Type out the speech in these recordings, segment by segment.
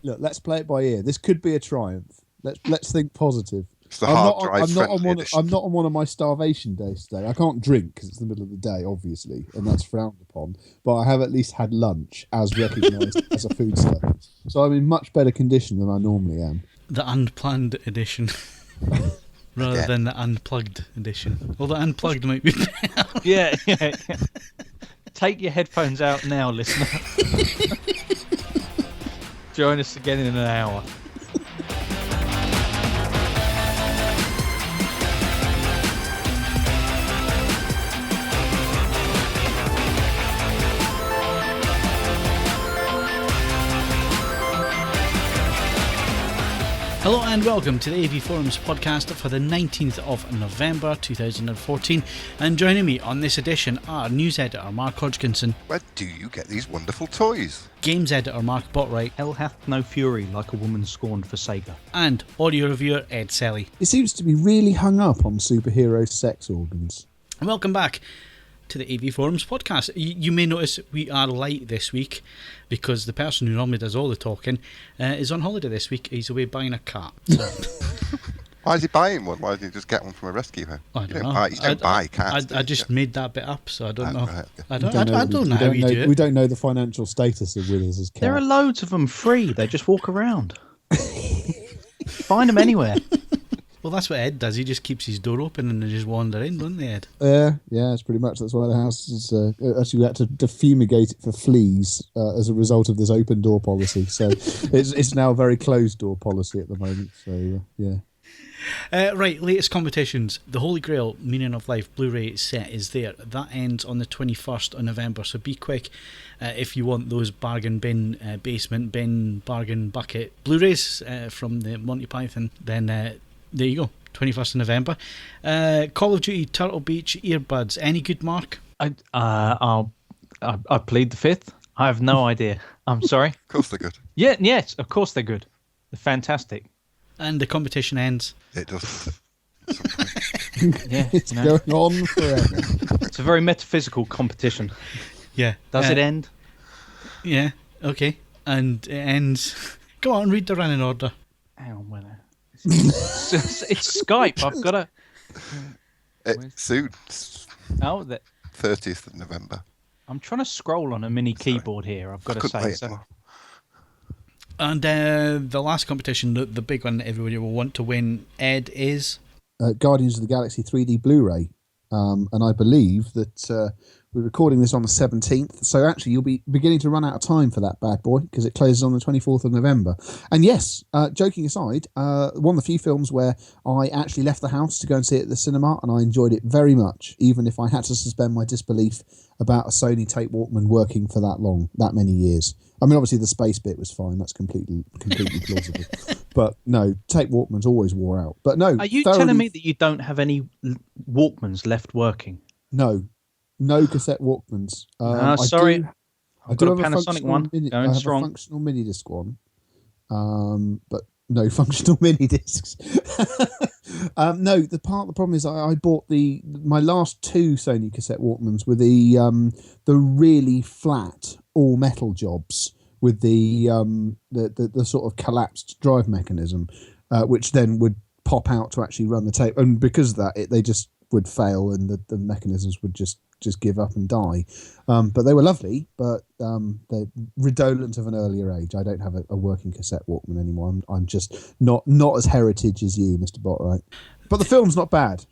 Look, let's play it by ear. This could be a triumph. Let's think positive. It's the hard drive friendly edition. I'm not on one of my starvation days today. I can't drink because it's the middle of the day, obviously, and that's frowned upon. But I have at least had lunch as recognised as a foodstuff. So I'm in much better condition than I normally am. The unplanned edition. Rather than the unplugged edition. Well, the unplugged might be better. Yeah. Take your headphones out now, listener. Join us again in an hour. Hello and welcome to the AVForums podcast for the 19th of November 2014, and joining me on this edition are news editor Mark Hodgkinson. Where do you get these wonderful toys? Games editor Mark Botwright. Hell hath no fury like a woman scorned for Sega. And audio reviewer Ed Selly. He seems to be really hung up on superhero sex organs. Welcome back to the AVForums podcast. You may notice we are light this week because the person who normally does all the talking is on holiday this week. He's away buying a cat. So. Why is he buying one? Why doesn't he just get one from a rescue home? I don't know. You don't buy cats. I just made that bit up, so I don't know. Right. I don't know how you do it. We don't know the financial status of Willis as cat. There are loads of them free. They just walk around. Find them anywhere. Well, that's what Ed does. He just keeps his door open and they just wander in, don't they, Ed? Yeah, it's pretty much. That's why the house is actually we had to fumigate it for fleas as a result of this open door policy. So it's now a very closed door policy at the moment. So yeah. Right, latest competitions. The Holy Grail Meaning of Life Blu-ray set is there. That ends on the 21st of November, so be quick if you want those bargain bin, basement bin, bargain bucket Blu-rays from the Monty Python. Then there you go, 21st of November. Call of Duty Turtle Beach earbuds. Any good, Mark? I plead the fifth. I have no idea. I'm sorry. Of course they're good. Yes, of course they're good. They're fantastic. And the competition ends. It does. Yeah, It's going on forever. It's a very metaphysical competition. Yeah. Does it end? Yeah, okay. And it ends... Go on, read the running order. Hang on, wait. It's Skype. I've got to... Soon. Oh, that... 30th of November. I'm trying to scroll on a mini keyboard here, I've got to say. So. And the last competition, the big one that everybody will want to win, Ed, is... Guardians of the Galaxy 3D Blu-ray. And I believe that we're recording this on the 17th. So actually, you'll be beginning to run out of time for that bad boy because it closes on the 24th of November. And yes, joking aside, one of the few films where I actually left the house to go and see it at the cinema, and I enjoyed it very much, even if I had to suspend my disbelief about a Sony tape Walkman working for that many years. I mean, obviously the space bit was fine. That's completely plausible. But no, tape Walkmans always wore out. But no. Are you telling me that you don't have any Walkmans left working? No cassette Walkmans. Sorry. I've got a have Panasonic one. Going I have strong. a functional mini disc one. But no functional mini discs. No, the problem is I bought my last two Sony cassette Walkmans were the really flat all metal jobs with the sort of collapsed drive mechanism, which then would pop out to actually run the tape, and because of that, they just would fail and the mechanisms would just give up and die. But they were lovely, but they're redolent of an earlier age. I don't have a working cassette Walkman anymore. I'm just not as heritage as you, Mr. Botwright. But the film's not bad.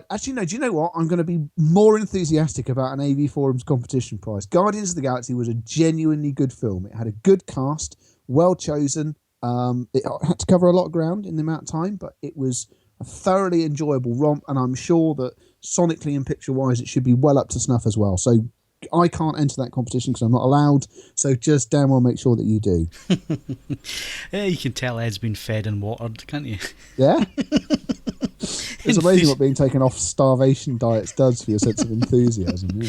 Actually, no, do you know what? I'm going to be more enthusiastic about an AVForums competition prize. Guardians of the Galaxy was a genuinely good film. It had a good cast, well chosen. It had to cover a lot of ground in the amount of time, but it was a thoroughly enjoyable romp, and I'm sure that sonically and picture-wise it should be well up to snuff as well. So I can't enter that competition because I'm not allowed, so just damn well make sure that you do. Yeah, you can tell Ed's been fed and watered, can't you? Yeah. It's amazing what being taken off starvation diets does for your sense of enthusiasm.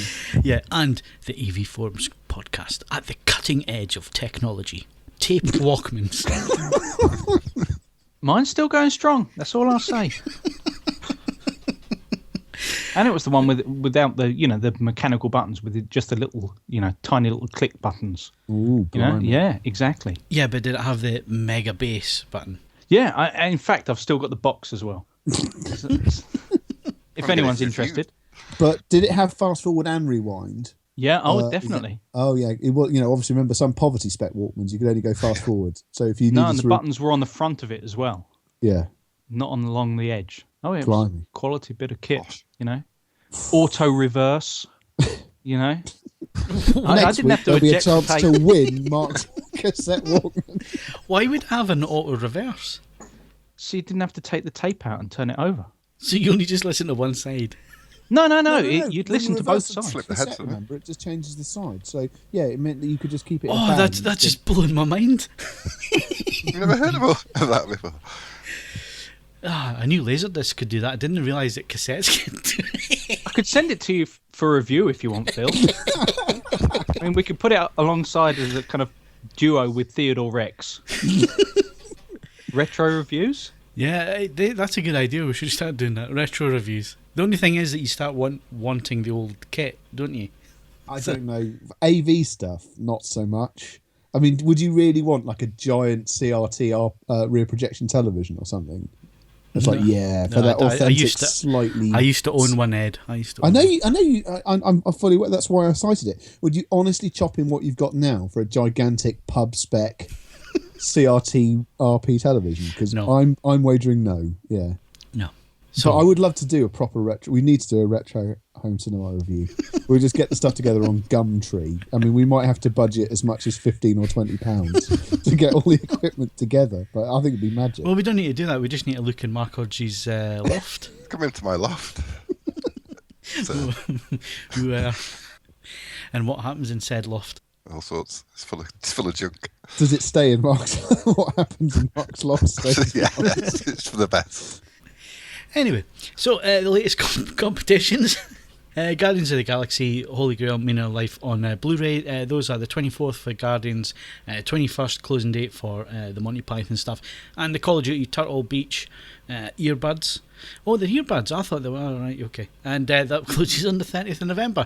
Yeah, and the AVForums podcast at the cutting edge of technology. Tape Walkmans. Mine's still going strong. That's all I'll say. And it was the one without the the mechanical buttons, with just the little tiny little click buttons. Ooh, blimey. Yeah, exactly. Yeah, but did it have the mega bass button? Yeah, in fact, I've still got the box as well. If anyone's interested. But did it have fast forward and rewind? Yeah, definitely. It was. Obviously, remember some poverty spec Walkmans, you could only go fast forward. So if you needed and the buttons were on the front of it as well. Yeah, not along the edge. Oh, yeah, it Blimey. was a quality bit of kit. Auto reverse. I didn't have to there'll be a eject the chance tape. to win Mark's cassette Walkman. Why would it have an auto reverse? So you didn't have to take the tape out and turn it over. So you only just listen to one side. No. When You'd listen you to both reverse the sides. Flip the cassette, headset. remember, it just changes the side. So yeah, it meant that you could just keep it. in Oh, band that's just blowing my mind. You've never heard of that before? I knew Laserdisc could do that. I didn't realise that cassettes could do it. I could send it to you for review if you want, Phil. I mean, we could put it alongside as a kind of duo with Theodore Rex. Retro reviews? Yeah, that's a good idea. We should start doing that. Retro reviews. The only thing is that you start wanting the old kit, don't you? I don't know. AV stuff, not so much. I mean, would you really want like a giant CRT rear projection television or something? It's like, for that authentic, slightly. I used to own one, Ed. I know you. I'm fully aware. That's why I cited it. Would you honestly chop in what you've got now for a gigantic pub spec CRT RP television? Because No. I'm wagering no. Yeah. No. So I would love to do a proper retro. We need to do a retro home cinema review. We'll just get the stuff together on Gumtree. I mean, we might have to budget as much as £15 or £20 to get all the equipment together, but I think it'd be magic. Well, we don't need to do that. We just need to look in Mark Hodge's loft. Come into my loft. And what happens in said loft? All sorts. It's full of junk. Does it stay in Mark's? What happens in Mark's loft stays? Yeah, it's for the best. Anyway, so the latest competitions. Guardians of the Galaxy, Holy Grail, Meaning of Life on Blu-ray. Those are the 24th for Guardians, 21st closing date for the Monty Python stuff, and the Call of Duty Turtle Beach earbuds. Oh, the earbuds. I thought they were all right. Okay, and that closes on the 30th of November.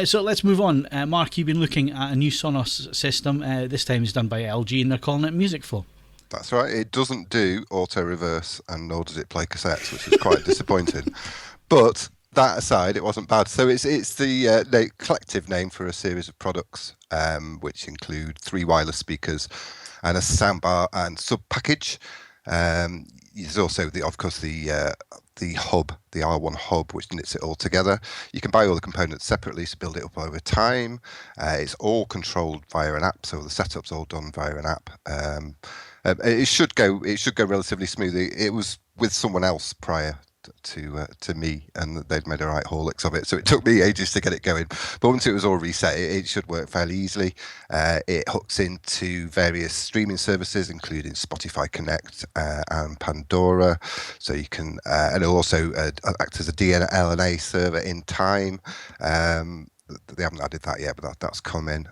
So let's move on. Mark, you've been looking at a new Sonos system. This time it's done by LG, and they're calling it Music Flow. That's right. It doesn't do auto reverse, and nor does it play cassettes, which is quite disappointing. But that aside, it wasn't bad. So it's the collective name for a series of products, which include 3 wireless speakers and a soundbar and sub package. There's also the hub, the R1 hub, which knits it all together. You can buy all the components separately to build it up over time. It's all controlled via an app, so the setup's all done via an app. It should go relatively smoothly. It was with someone else prior to me, and they'd made a right haulix of it, so it took me ages to get it going. But once it was all reset, it should work fairly easily. It hooks into various streaming services, including Spotify Connect and Pandora, so you can and it'll also act as a DLNA server in time. They haven't added that yet, but that's coming.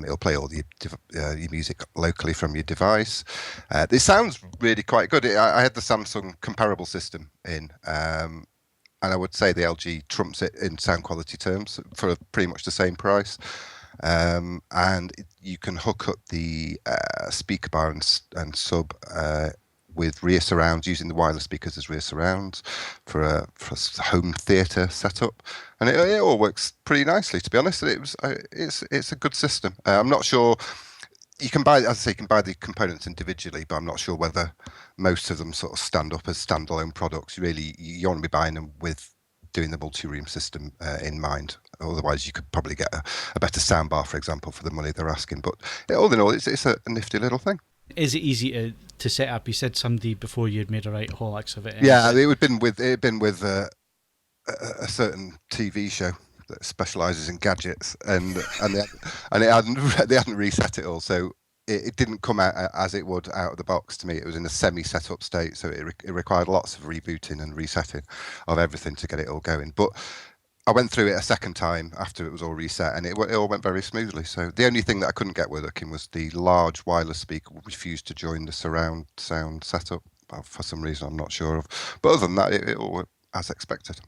It'll play all your music locally from your device. This sounds really quite good. I had the Samsung comparable system in, and I would say the LG trumps it in sound quality terms for pretty much the same price. And you can hook up the speaker bar and sub with rear surrounds, using the wireless speakers as rear surrounds for a home theatre setup, and it all works pretty nicely, to be honest. It's a good system. I'm not sure you can buy the components individually, but I'm not sure whether most of them sort of stand up as standalone products. You want to be buying them with doing the multi-room system in mind. Otherwise, you could probably get a better soundbar, for example, for the money they're asking. But all in all, it's a nifty little thing. Is it easy to set up? You said somebody before you'd made a right haulix of it. Yeah, it had been with a certain TV show that specialises in gadgets, and they hadn't reset it all, so it didn't come out as it would out of the box to me. It was in a semi-set-up state, so it required lots of rebooting and resetting of everything to get it all going. But I went through it a second time after it was all reset, and it all went very smoothly. So the only thing that I couldn't get working was the large wireless speaker refused to join the surround sound setup for some reason I'm not sure of. But other than that, it all went as expected.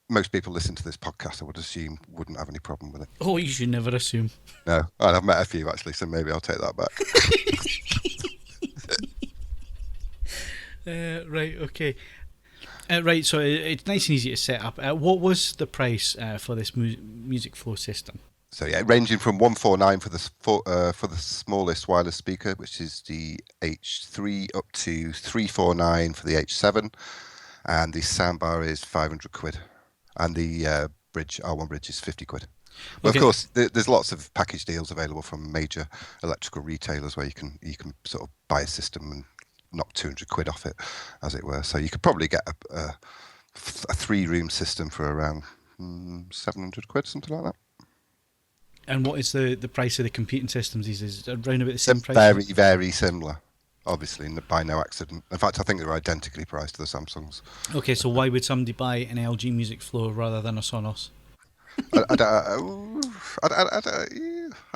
most people listen to this podcast, I would assume, wouldn't have any problem with it. Oh, you should never assume. No, and I've met a few actually, so maybe I'll take that back. Right, okay. Right, so it's nice and easy to set up. What was the price for this Music Flow system? So yeah, ranging from 149 for the smallest wireless speaker, which is the H3, up to 349 for the H7, and the soundbar is 500 quid, and the R1 bridge is 50 quid. But Okay. of course, there's lots of package deals available from major electrical retailers where you can sort of buy a system and knock 200 quid off it, as it were. So you could probably get a 3-room system for around 700 quid, something like that. And what is the price of the competing systems? Is it around about the same price? Very, very similar. Obviously, by no accident. In fact, I think they're identically priced to the Samsungs. Okay, so why would somebody buy an LG Music Flow rather than a Sonos? I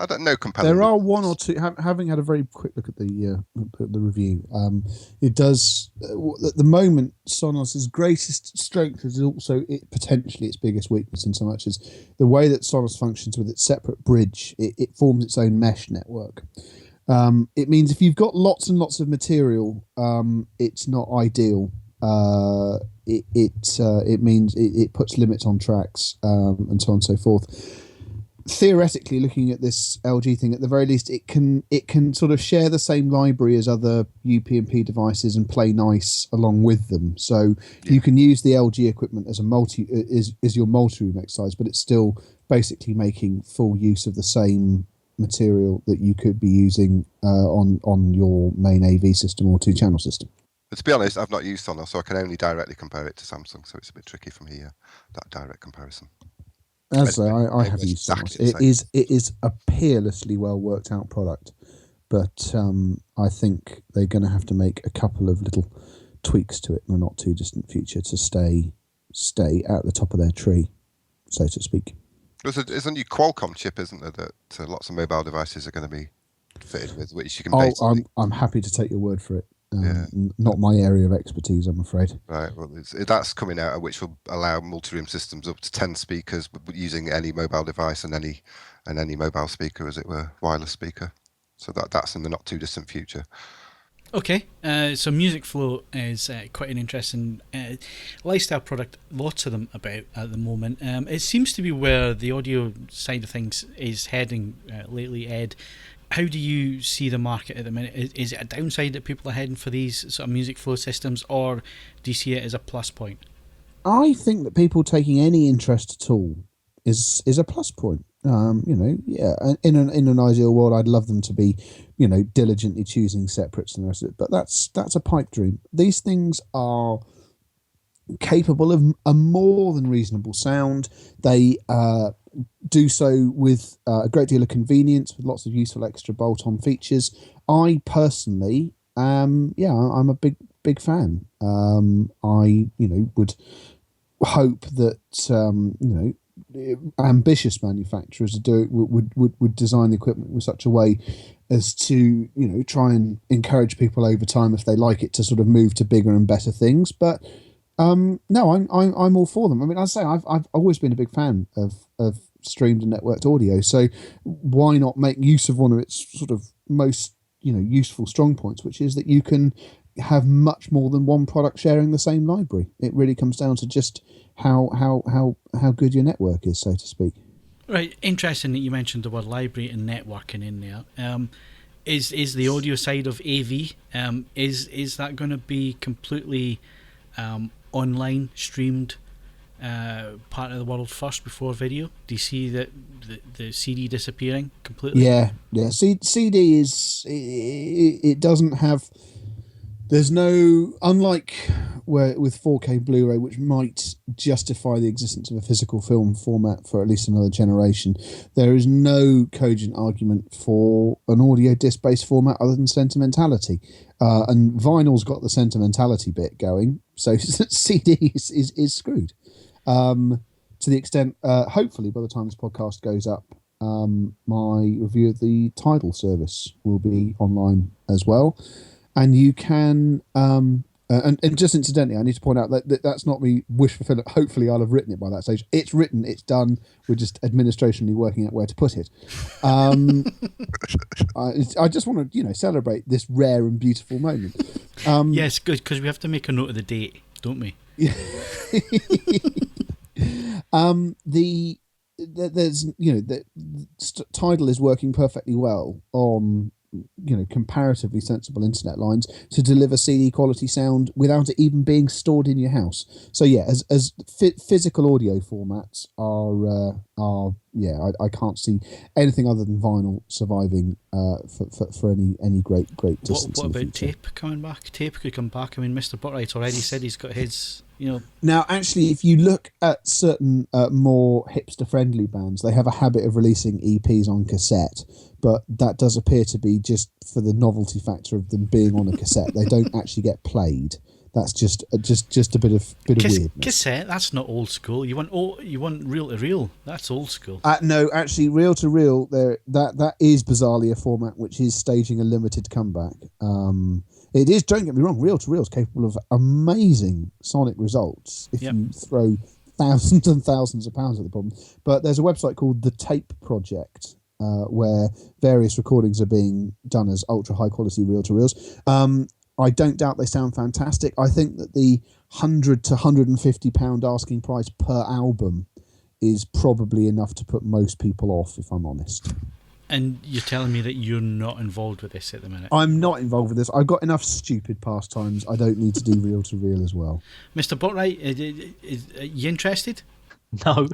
don't know. Compelling. There are one or two. Having had a very quick look at the review, it does at the moment Sonos's greatest strength is also potentially its biggest weakness, in so much as the way that Sonos functions with its separate bridge. It forms its own mesh network. It means if you've got lots and lots of material, it's not ideal. It means it puts limits on tracks, and so on and so forth. Theoretically, looking at this LG thing, at the very least, it can sort of share the same library as other UPnP devices and play nice along with them. So you can use the LG equipment as your multi-room exercise, but it's still basically making full use of the same material that you could be using on your main AV system or 2-channel system. But to be honest, I've not used Sonos, so I can only directly compare it to Samsung. So it's a bit tricky for me, that direct comparison. As I have used Sonos. It is a peerlessly well worked out product, but I think they're going to have to make a couple of little tweaks to it in the not too distant future to stay at the top of their tree, so to speak. There's a new Qualcomm chip, isn't there, that lots of mobile devices are going to be fitted with, which you can basically... I'm happy to take your word for it. Not my area of expertise, I'm afraid. Right, well, that's coming out, which will allow multi-room systems up to 10 speakers using any mobile device and any mobile speaker, as it were, wireless speaker. So that's in the not too distant future. Okay, so Music Flow is quite an interesting lifestyle product. Lots of them about at the moment. It seems to be where the audio side of things is heading lately, Ed. How do you see the market at the minute? Is it a downside that people are heading for these sort of Music Flow systems, or do you see it as a plus point? I think that people taking any interest at all is a plus point. In an ideal world, I'd love them to be, diligently choosing separates and the rest of it. But that's a pipe dream. These things are capable of a more than reasonable sound. They do so with a great deal of convenience, with lots of useful extra bolt-on features. I personally, I'm a big fan. I would hope that ambitious manufacturers would design the equipment with such a way as to try and encourage people over time, if they like it, to sort of move to bigger and better things. But no, I'm all for them. I mean, I say I've always been a big fan of streamed and networked audio. So why not make use of one of its sort of most useful strong points, which is that you can have much more than one product sharing the same library. It really comes down to just how good your network is, so to speak. Right, interesting that you mentioned the word library and networking in there. Is the audio side of AV is that going to be completely online streamed part of the world first before video? Do you see that the CD disappearing completely? Yeah. CD is it doesn't have. There's no, unlike with 4K Blu-ray, which might justify the existence of a physical film format for at least another generation, there is no cogent argument for an audio disc-based format other than sentimentality. And vinyl's got the sentimentality bit going, so CD is screwed. To the extent, hopefully by the time this podcast goes up, my review of the Tidal service will be online as well. And you can And just incidentally, I need to point out that that's not me wish fulfilling. Hopefully, I'll have written it by that stage. It's written, it's done. We're just administrationally working out where to put it. I just want to, celebrate this rare and beautiful moment. Yes, good, because we have to make a note of the date, don't we? Yeah. Tidal is working perfectly well on comparatively sensible internet lines to deliver CD quality sound without it even being stored in your house. So yeah, as physical audio formats are I can't see anything other than vinyl surviving for any great distance. What about tape coming back? Tape could come back. I mean, Mr. Botwright already said he's got his. Now, actually, if you look at certain more hipster-friendly bands, they have a habit of releasing EPs on cassette, but that does appear to be just for the novelty factor of them being on a cassette. They don't actually get played. That's just a bit of weirdness. Cassette, that's not old school. You want reel to reel. That's old school. No, actually, reel to reel. That is bizarrely a format which is staging a limited comeback. It is. Don't get me wrong. Reel to reel is capable of amazing sonic results if you throw thousands and thousands of pounds at the problem. But there's a website called The Tape Project where various recordings are being done as ultra high quality reel to reels. I don't doubt they sound fantastic. I think that the £100 to £150 asking price per album is probably enough to put most people off, if I'm honest. And you're telling me that you're not involved with this at the minute? I'm not involved with this. I've got enough stupid pastimes. I don't need to do reel to reel as well. Mr. Botwright, are you interested? No.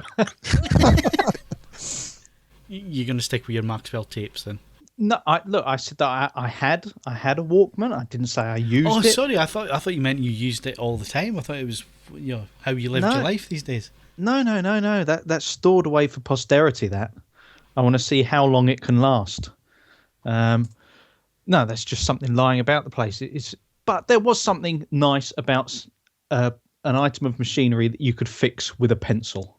You're going to stick with your Maxwell tapes then? No, I said that I had a Walkman. I didn't say I used it. Oh, sorry. I thought you meant you used it all the time. I thought it was how you lived your life these days. No. That's stored away for posterity. That I want to see how long it can last. No, that's just something lying about the place. But there was something nice about an item of machinery that you could fix with a pencil.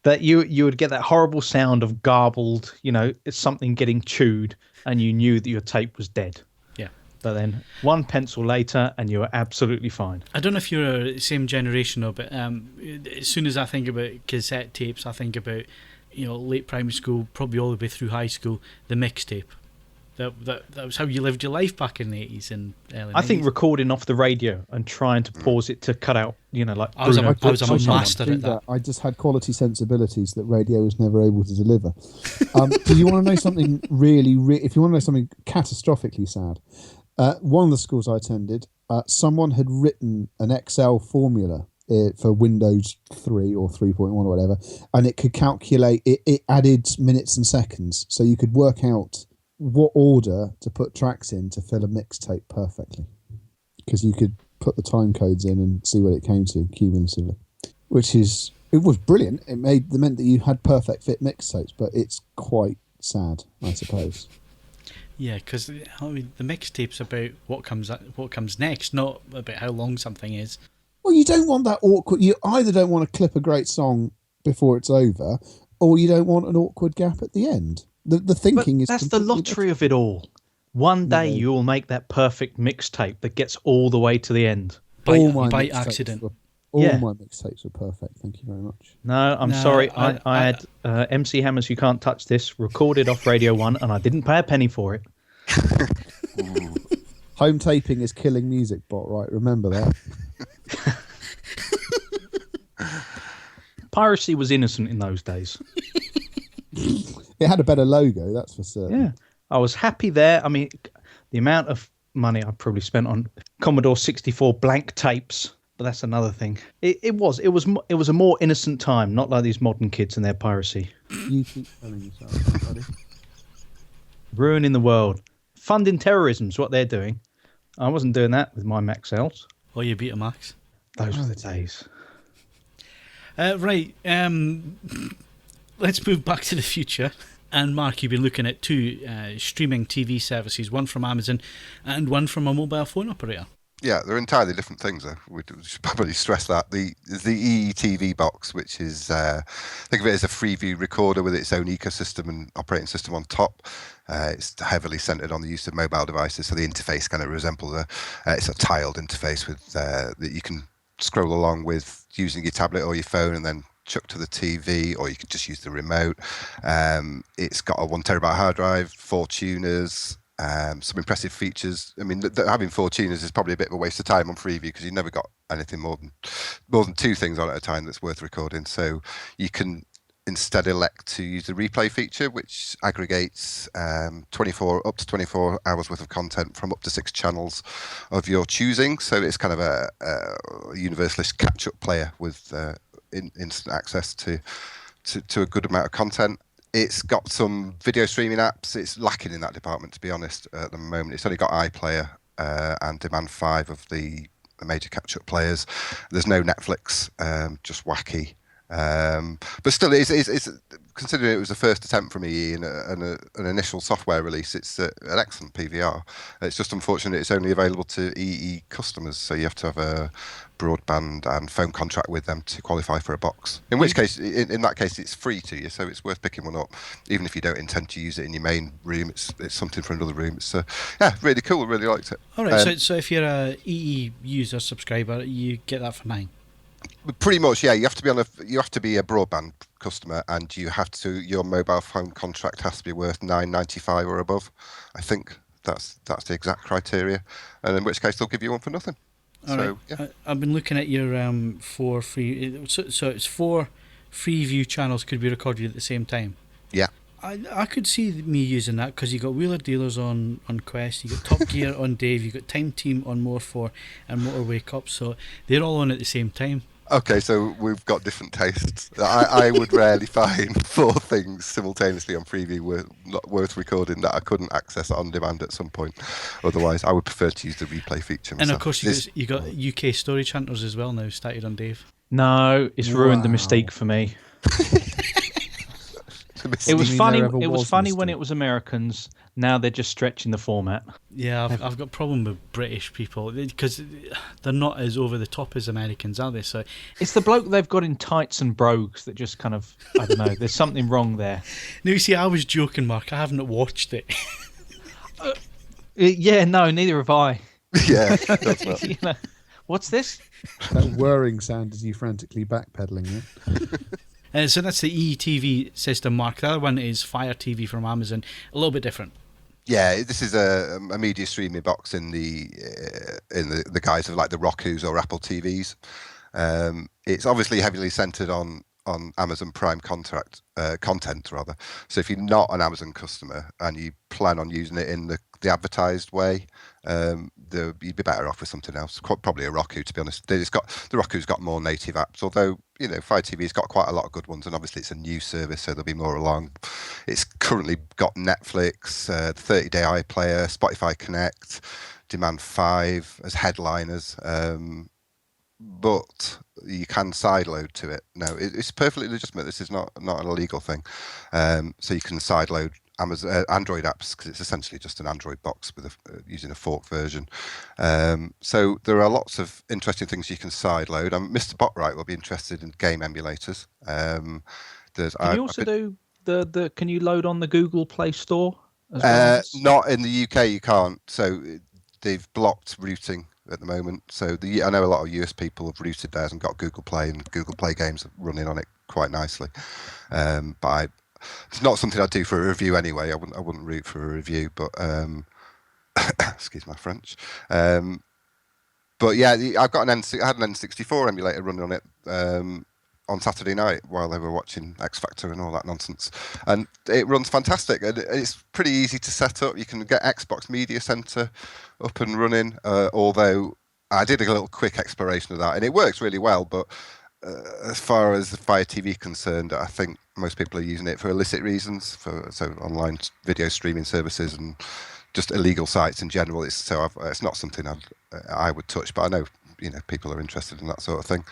That you would get that horrible sound of garbled, it's something getting chewed, and you knew that your tape was dead. Yeah. But then one pencil later, and you were absolutely fine. I don't know if you're the same generation, though, but as soon as I think about cassette tapes, I think about, late primary school, probably all the way through high school, the mixtape. That was how you lived your life back in the 80s and early 90s. I think recording off the radio and trying to pause it to cut out, like I was a master at that. I just had quality sensibilities that radio was never able to deliver. Do you want to know something if you want to know something catastrophically sad, one of the schools I attended, someone had written an Excel formula for Windows 3 or 3.1 or whatever, and it could calculate, it added minutes and seconds, so you could work out what order to put tracks in to fill a mixtape perfectly, because you could put the time codes in and see what it came to cumulatively, it was brilliant. It meant that you had perfect fit mixtapes, but it's quite sad, I suppose. Yeah, because the mixtape's about what comes next, not about how long something is. Well, you don't want that awkward. You either don't want to clip a great song before it's over, or you don't want an awkward gap at the end. The thinking is that's the lottery of it all. One day you will make that perfect mixtape that gets all the way to the end. By accident. All my mixtapes were perfect. Thank you very much. No, I'm sorry. I had MC Hammer's You Can't Touch This recorded off Radio 1 and I didn't pay a penny for it. Home taping is killing music, Botwright. Remember that. Piracy was innocent in those days. It had a better logo, that's for certain. Yeah, I was happy there. I mean, the amount of money I probably spent on Commodore 64 blank tapes, but that's another thing. It was a more innocent time, not like these modern kids and their piracy. You keep telling yourself, buddy. Ruining the world, funding terrorism is what they're doing. I wasn't doing that with my Maxells. Or your Betamax. Those were the days. Right. Let's move back to the future. And Mark, you've been looking at two streaming TV services, one from Amazon and one from a mobile phone operator. Yeah, they're entirely different things, though. We should probably stress that. The EETV box, which is, think of it as a Freeview recorder with its own ecosystem and operating system on top. It's heavily centered on the use of mobile devices, so the interface kind of resembles it's a tiled interface with that you can scroll along with using your tablet or your phone and then chuck to the TV, or you can just use the remote. It's got a 1 terabyte hard drive, 4 tuners, some impressive features. I mean, having 4 tuners is probably a bit of a waste of time on Freeview because you've never got anything more than 2 things on at a time that's worth recording. So you can instead elect to use the replay feature, which aggregates up to 24 hours worth of content from up to 6 channels of your choosing. So it's kind of a universalist catch-up player with instant access to a good amount of content. It's got some video streaming apps. It's lacking in that department, to be honest, at the moment. It's only got iPlayer and Demand 5 of the major catch-up players. There's no Netflix, just wacky. But still, it's considering it was the first attempt from EE and an initial software release, it's an excellent PVR. It's just unfortunate it's only available to EE customers, so you have to have a broadband and phone contract with them to qualify for a box. In which case, in that case, it's free to you, so it's worth picking one up, even if you don't intend to use it in your main room. It's something for another room. It's really cool. Really liked it. All right, so if you're a EE user subscriber, you get that for $9. Pretty much, yeah. You have to be a broadband customer, and your mobile phone contract has to be worth $9.95 or above. I think that's the exact criteria, and in which case they'll give you one for nothing. All right. Yeah. I've been looking at your 4 free. So it's 4 Freeview channels could be recorded at the same time. Yeah. I could see me using that because you got Wheeler Dealers on Quest, you got Top Gear on Dave, you got Time Team on More 4 and Motorway Cup, so they're all on at the same time. Okay, so we've got different tastes. I would rarely find 4 things simultaneously on Freeview worth recording that I couldn't access on demand at some point. Otherwise, I would prefer to use the replay feature myself. And of course, you got UK storage hunters as well now started on Dave. No, it's ruined the mystique for me. It was funny. It was funny when it was Americans. Now they're just stretching the format. Yeah, I've got a problem with British people because they're not as over the top as Americans, are they? So it's the bloke they've got in tights and brogues that just kind of, I don't know. There's something wrong there. No, you see, I was joking, Mark. I haven't watched it. Yeah, no, neither have I. Yeah, that's not. You know, what's this? That whirring sound as you frantically backpedaling. Yeah? So that's the ETV system, Mark. The other one is Fire TV from Amazon. A little bit different. Yeah, this is a media streaming box in the guise of like the Rokus or Apple TVs. It's obviously heavily centered on Amazon Prime content rather. So if you're not an Amazon customer and you plan on using it in the advertised way, you'd be better off with something else. Probably a Roku, to be honest. The Roku's got more native apps, although Fire TV's got quite a lot of good ones, and obviously it's a new service, so there'll be more along. It's currently got Netflix, the 30-day iPlayer, Spotify Connect, Demand 5 as headliners. But you can sideload to it. No, it's perfectly legitimate. This is not an illegal thing. So you can sideload Amazon Android apps because it's essentially just an Android box with using a fork version. So there are lots of interesting things you can sideload. Mr. Botwright will be interested in game emulators. Can you also do the? Can you load on the Google Play Store? As well? Not in the UK, you can't. So they've blocked routing at the moment. So I know a lot of US people have routed theirs and got Google Play, and Google Play games running on it quite nicely. But it's not something I'd do for a review anyway. I wouldn't root for a review, but excuse my French. But yeah, I had an N64 emulator running on it on Saturday night while they were watching X Factor and all that nonsense, and it runs fantastic. And it's pretty easy to set up. You can get Xbox Media Center up and running. Although I did a little quick exploration of that, and it works really well. But as far as the Fire TV concerned, I think most people are using it for illicit reasons, so online video streaming services and just illegal sites in general. It's not something I would touch, but I know people are interested in that sort of thing.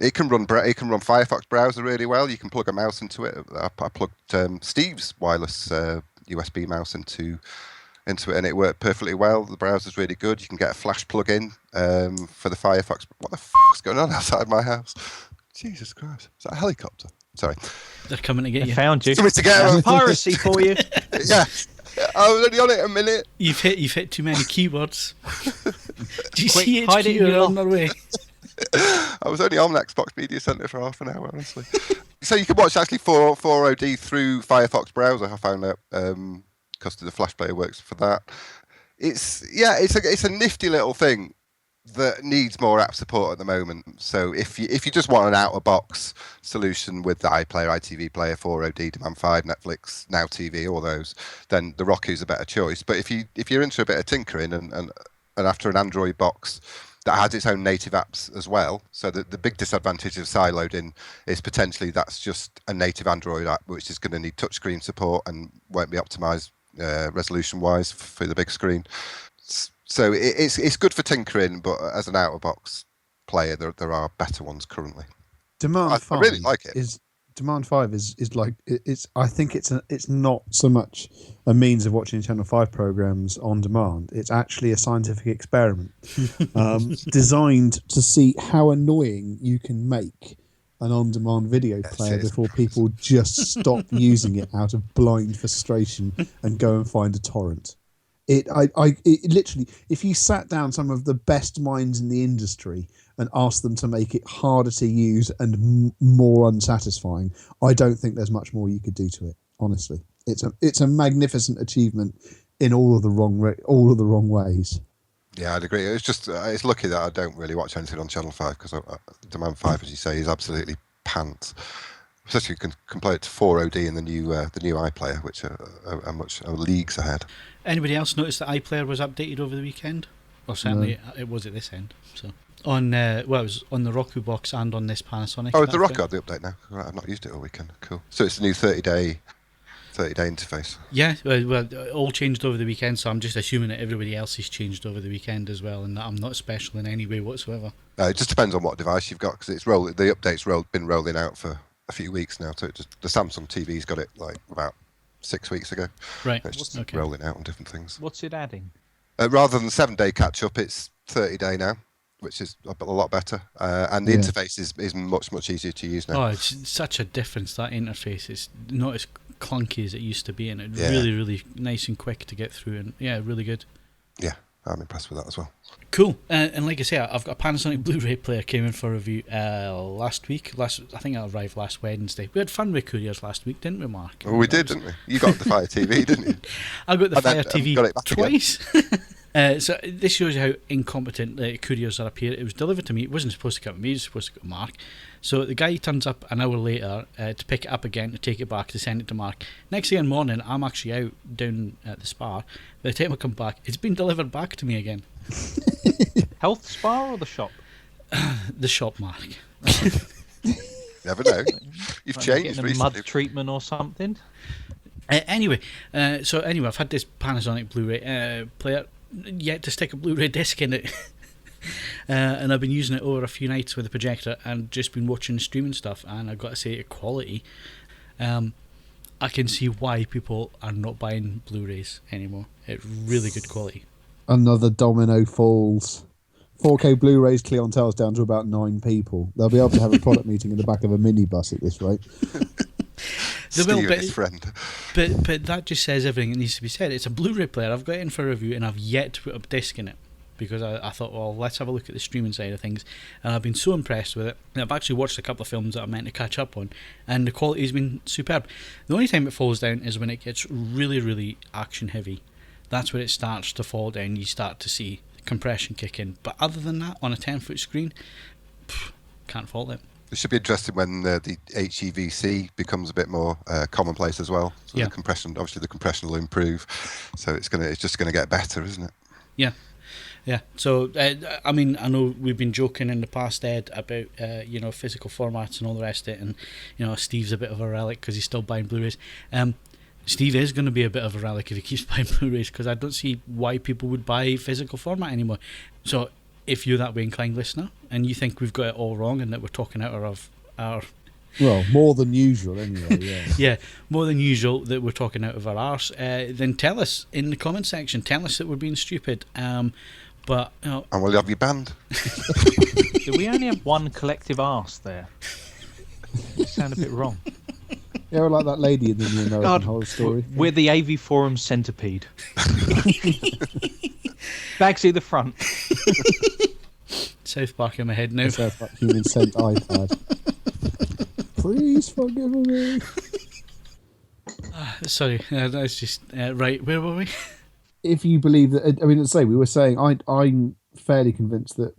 It can run Firefox browser really well. You can plug a mouse into it. I plugged Steve's wireless USB mouse into into it, and it worked perfectly well. The browser's really good. You can get a Flash plug-in for the Firefox. What the fuck's going on outside my house? Jesus Christ! Is that a helicopter? Sorry. They're coming to get you. Found you. Something to get That's piracy for you. Yeah. I was only on it a minute. You've hit too many keywords. Do you Quick, see hide it in HQ your on their way? I was only on Xbox Media Centre for half an hour, honestly. So you can watch actually 4OD through Firefox browser. I found out because the Flash player works for that. It's a nifty little thing that needs more app support at the moment. So if you just want an out-of-box solution with the iPlayer, ITV Player, 4OD, Demand 5, Netflix, Now TV, all those, then the Roku's a better choice. But if you're into a bit of tinkering and after an Android box that has its own native apps as well, so the big disadvantage of siloed is potentially that's just a native Android app which is going to need touchscreen support and won't be optimized resolution-wise for the big screen. So it's good for tinkering, but as an out-of-box player, there are better ones currently. Demand 5 I really like it. Demand 5 is like it's. I think it's not so much a means of watching Channel 5 programs on demand. It's actually a scientific experiment designed to see how annoying you can make an on-demand video player before people just stop using it out of blind frustration and go and find a torrent. It literally, if you sat down some of the best minds in the industry and asked them to make it harder to use and more unsatisfying, I don't think there's much more you could do to it. Honestly, it's a magnificent achievement in all of the wrong ways. Yeah, I'd agree. It's just it's lucky that I don't really watch anything on Channel 5 because Demand 5, as you say, is absolutely pants. Especially you can compare it to 4OD and the new iPlayer, which are leagues ahead. Anybody else notice that iPlayer was updated over the weekend? Well, certainly it was at this end. So on it was on the Roku box and on this Panasonic. Oh, the Roku got the update now. Right, I've not used it all weekend. Cool. So it's the new 30-day interface. Yeah, well, it all changed over the weekend, so I'm just assuming that everybody else has changed over the weekend as well, and that I'm not special in any way whatsoever. It just depends on what device you've got, because the update's been rolling out for a few weeks now. So the Samsung TV's got it like about 6 weeks ago. Right. It's just rolling out on different things. What's it adding? Rather than 7-day catch-up, it's 30-day now, which is a lot better. And the interface is much easier to use now. Oh, it's such a difference, that interface. It's not as clunky as it used to be, and it's really nice and quick to get through, and really good. Yeah, I'm impressed with that as well. Cool. And like I say, I've got a Panasonic Blu-ray player came in for review last week. I think it arrived last Wednesday. We had fun with couriers last week, didn't we, Mark? Well, we did, didn't we? You got the Fire TV, didn't you? I got the Fire then, TV got it back twice. So this shows you how incompetent the couriers are up here. It was delivered to me. It wasn't supposed to come to me. It was supposed to go to Mark. So the guy turns up an hour later to pick it up again, to take it back, to send it to Mark. Next thing in the morning, I'm actually out down at the spa. By the time I come back, it's been delivered back to me again. Health spa or the shop? The shop, Mark. Never know. You've changed getting a recently. mud treatment or something? Anyway, I've had this Panasonic Blu-ray player, yet to stick a Blu-ray disc in it. And I've been using it over a few nights with the projector and just been watching streaming stuff, and I've got to say, quality. I can see why people are not buying Blu-rays anymore. It's really good quality. Another domino falls. 4K Blu-rays clientele's down to about 9 people. They'll be able to have a product meeting in the back of a minibus at this rate. Steve and his friend. But that just says everything that needs to be said. It's a Blu-ray player. I've got it in for review, and I've yet to put a disc in it, because I thought, well, let's have a look at the streaming side of things. And I've been so impressed with it. I've actually watched a couple of films that I'm meant to catch up on, and the quality's been superb. The only time it falls down is when it gets really, really action heavy. That's when it starts to fall down. You start to see compression kick in. But other than that, on a 10-foot screen, can't fault it. It should be interesting when the HEVC becomes a bit more commonplace as well. So the compression will improve. So it's just gonna get better, isn't it? Yeah. Yeah, so I know we've been joking in the past, Ed, about physical formats and all the rest of it, and Steve's a bit of a relic because he's still buying Blu-rays. Steve is going to be a bit of a relic if he keeps buying Blu-rays, because I don't see why people would buy physical format anymore. So if you're that way inclined listener and you think we've got it all wrong and that we're talking out of our Well, more than usual anyway, yeah. Yeah, more than usual that we're talking out of our arse. Then tell us in the comment section. Tell us that we're being stupid. But And we'll have you banned. Do we only have one collective arse there? You sound a bit wrong. Yeah, we're like that lady in the New American Horror Story. We're the AVForums centipede. Bagsy the front. South Park in my head now. South Park human sent iPad. Please forgive me. Sorry, that's just right. Where were we? If you believe that, I mean, let's say we were saying, I'm fairly convinced that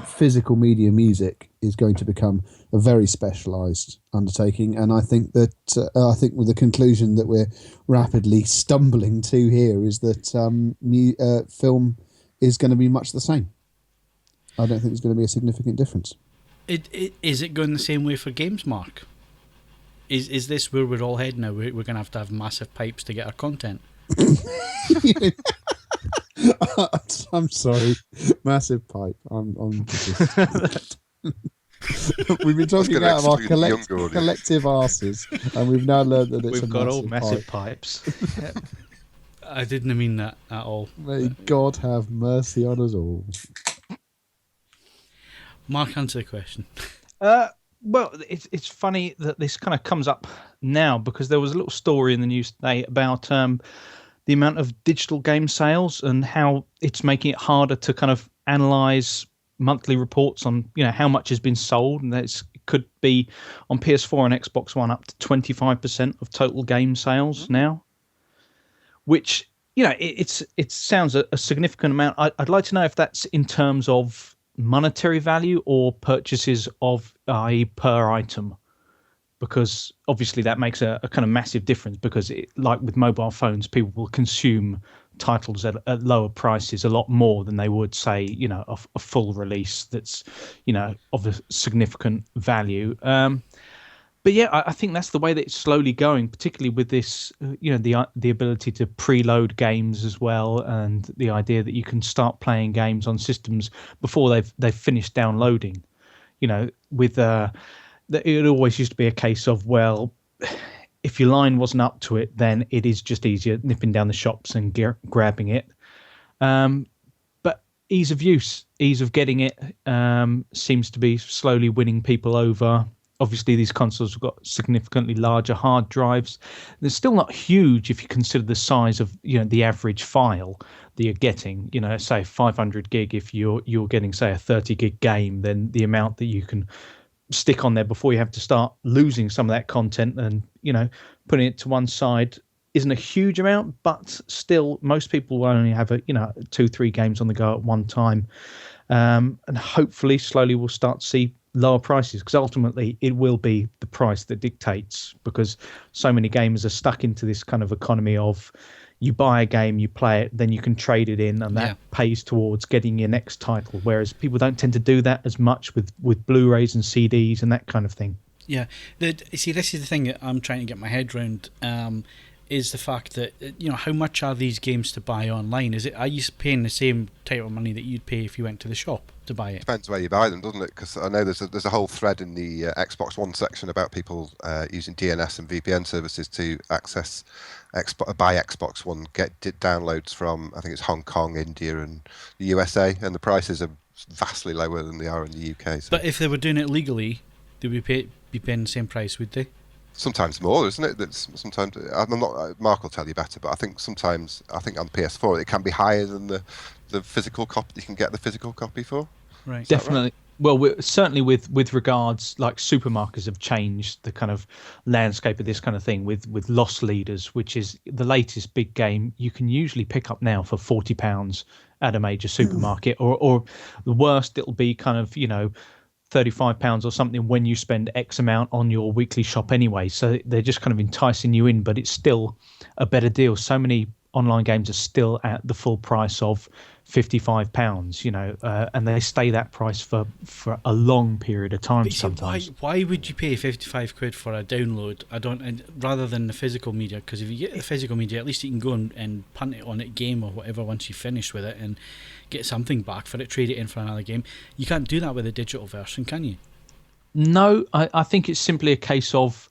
physical media music is going to become a very specialised undertaking, and I think that with the conclusion that we're rapidly stumbling to here is that film is going to be much the same. I don't think there's going to be a significant difference. Is it going the same way for games, Mark? Is this where we're all heading now? We're going to have massive pipes to get our content. I'm sorry, massive pipe. We've been talking out of our collective arses, and we've now learned that it's we've got all massive pipes. I didn't mean that at all. May God have mercy on us all. Mark, answer the question. Well, it's funny that this kind of comes up now because there was a little story in the news today about the amount of digital game sales and how it's making it harder to kind of analyze monthly reports on, you know, how much has been sold, and that it could be on PS4 and Xbox One up to 25% of total game sales now, which, you know, it sounds a significant amount. I'd like to know if that's in terms of monetary value or purchases of, i.e., per item, because obviously that makes a kind of massive difference, because like with mobile phones, people will consume titles at lower prices a lot more than they would, say, you know, a full release that's, you know, of a significant value. But yeah, I think that's the way that it's slowly going, particularly with this, you know, the ability to preload games as well, and the idea that you can start playing games on systems before they've finished downloading. You know, with it always used to be a case of, well, if your line wasn't up to it, then it is just easier nipping down the shops and grabbing it. But ease of use, ease of getting it seems to be slowly winning people over. Obviously, these consoles have got significantly larger hard drives. They're still not huge if you consider the size of, you know, the average file that you're getting. You know, say 500 gig. If you're getting, say, a 30 gig game, then the amount that you can stick on there before you have to start losing some of that content and, you know, putting it to one side isn't a huge amount, but still most people will only have 2-3 games on the go at one time. And hopefully slowly we'll start to see lower prices, because ultimately it will be the price that dictates, because so many gamers are stuck into this kind of economy of you buy a game, you play it, then you can trade it in, and that pays towards getting your next title, whereas people don't tend to do that as much with Blu-rays and CDs and that kind of thing. Yeah, see, this is the thing that I'm trying to get my head around, is the fact that, you know, how much are these games to buy online? Are you paying the same type of money that you'd pay if you went to the shop to buy it? Depends where you buy them, doesn't it? Because I know there's a whole thread in the Xbox One section about people using DNS and VPN services to access buy Xbox One, get downloads from, I think it's Hong Kong, India, and the USA, and the prices are vastly lower than they are in the UK. So. But if they were doing it legally, they would be paying the same price, would they? Sometimes more, isn't it? That's sometimes, I'm not. Mark will tell you better, but I think sometimes, on PS4 it can be higher than the physical copy. You can get the physical copy for. Right. Definitely. Right? Well, certainly with regards, like, supermarkets have changed the kind of landscape of this kind of thing with Lost Leaders, which is the latest big game. You can usually pick up now for £40 at a major supermarket, or the worst, it'll be kind of, you know, £35 or something when you spend X amount on your weekly shop anyway. So they're just kind of enticing you in, but it's still a better deal. So many online games are still at the full price of £55, you know, and they stay that price for a long period of time. But sometimes. Why would you pay £55 for a download? Rather than the physical media, because if you get the physical media, at least you can go and punt it on a game or whatever once you finish with it and get something back for it, trade it in for another game. You can't do that with a digital version, can you? No, I think it's simply a case of